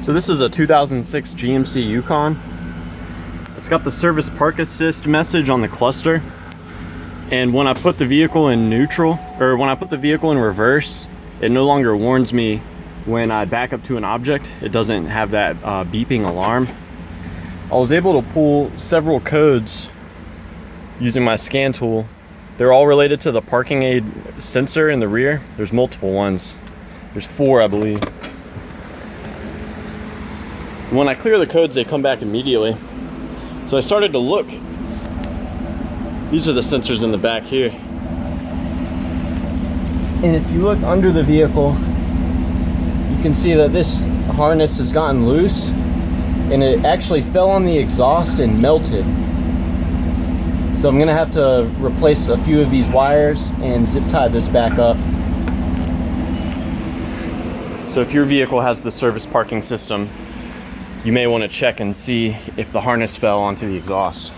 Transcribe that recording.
So this is a 2006 GMC Yukon. It's got the service park assist message on the cluster. And when I put the vehicle in neutral, or when I put the vehicle in reverse, it no longer warns me when I back up to an object. It doesn't have that beeping alarm. I was able to pull several codes using my scan tool. They're all related to the parking aid sensor in the rear. There's multiple ones. There's 4, I believe. When I clear the codes, they come back immediately. So I started to look. These are the sensors in the back here. And if you look under the vehicle, you can see that this harness has gotten loose and it actually fell on the exhaust and melted. So I'm gonna have to replace a few of these wires and zip tie this back up. So if your vehicle has the service parking system, you may want to check and see if the harness fell onto the exhaust.